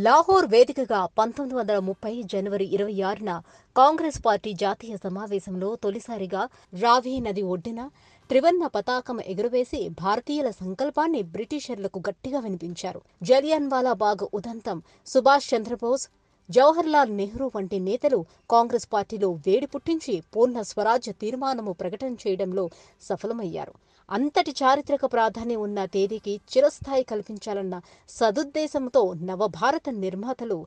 లాహోర్ వేదికగా 1930 జనవరి 26న కాంగ్రెస్ పార్టీ జాతీయ సమావేశంలో తొలిసారిగా రావి నది ఒడ్డున త్రివర్ణ పతాకం ఎగురవేసి భారతీయుల సంకల్పాన్ని బ్రిటిషర్లకు గట్టిగా వినిపించారు. జలియన్వాలా బాగ్ ఉదంతం, సుభాష్ చంద్రబోస్, జవహర్లాల్ నెహ్రూ వంటి నేతలు కాంగ్రెస్ పార్టీలో వేడి పుట్టించి పూర్ణ స్వరాజ్య తీర్మానము ప్రకటన చేయడంలో సఫలమయ్యారు. అంతటి చారిత్రక ప్రాధాన్యం ఉన్న తేదీకి చిరస్థాయి కల్పించాలన్న సదుద్దేశంతో నవభారత నిర్మాతలు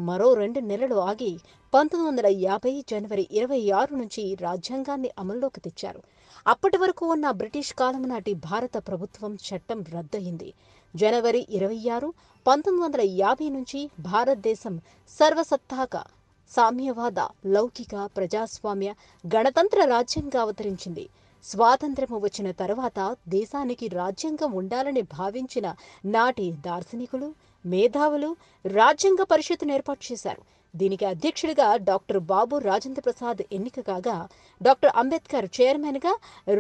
మరో 2 నెలలు ఆగి 1950 జనవరి 26 నుంచి రాజ్యాంగాన్ని అమల్లోకి తెచ్చారు. అప్పటి వరకు ఉన్న బ్రిటిష్ కాలం నాటి భారత ప్రభుత్వం చట్టం రద్దయింది. జనవరి 26, 1950 నుంచి భారతదేశం సర్వసత్తాక సామ్యవాద, లౌకిక, ప్రజాస్వామ్య, గణతంత్ర రాజ్యంగా అవతరించింది. స్వాతంత్ర్యం వచ్చిన తర్వాత దేశానికి రాజ్యాంగం ఉండాలని భావించిన నాటి దార్శనికులు, మేధావులు రాజ్యాంగ పరిషత్తును ఏర్పాటు చేశారు. దీనికి అధ్యక్షుడిగా డాక్టర్ బాబు రాజేంద్ర ప్రసాద్ ఎన్నిక కాగా, డాక్టర్ అంబేద్కర్ చైర్మన్గా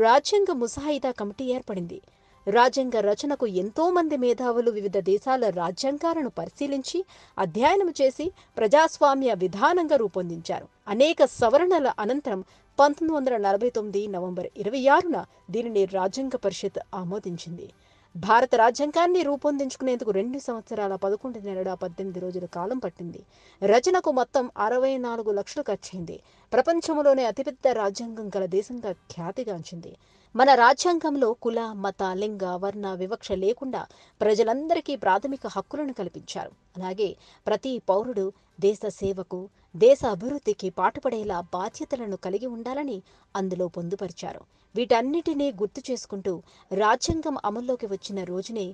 రాజ్యాంగ ముసాయిదా కమిటీ ఏర్పడింది. రాజ్యాంగ రచనకు ఎంతో మంది మేధావులు వివిధ దేశాల రాజ్యాంగాలను పరిశీలించి అధ్యయనం చేసి ప్రజాస్వామ్య విధానంగా రూపొందించారు. అనేక సవరణల అనంతరం 1949 నవంబర్ 26న దీనిని రాజ్యాంగ పరిషత్ ఆమోదించింది. భారత రాజ్యాంగాన్ని రూపొందించుకునేందుకు 2 సంవత్సరాల 11 నెలల 18 రోజుల కాలం పట్టింది. రచనకు మొత్తం 64 లక్షలు ఖర్చయింది. ప్రపంచంలోనే అతిపెద్ద రాజ్యాంగం గల దేశంగా ఖ్యాతిగాంచింది. మన రాజ్యాంగంలో కుల, మత, లింగ, వర్ణ వివక్ష లేకుండా ప్రజలందరికీ ప్రాథమిక హక్కులను కల్పించారు. అలాగే ప్రతి పౌరుడు దేశ సేవకు, దేశ అభివృద్ధికి పాటుపడేలా బాధ్యతలను కలిగి ఉండాలని అందులో పొందుపరిచారు. వీటన్నిటినీ గుర్తు చేసుకుంటూ రాజ్యాంగం అమల్లోకి వచ్చిన రోజునే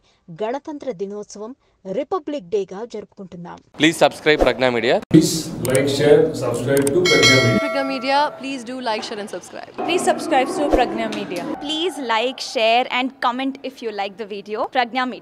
గణతంత్ర దినోత్సవం, రిపబ్లిక్ డేగా జరుపుకుంటున్నాం. Please subscribe Pragna Media. Please like, share, subscribe to Pragna Media. Pragna Media, please do like, share and subscribe. Please subscribe to Pragna Media. Please like, share and comment if you like the video. Pragna Media.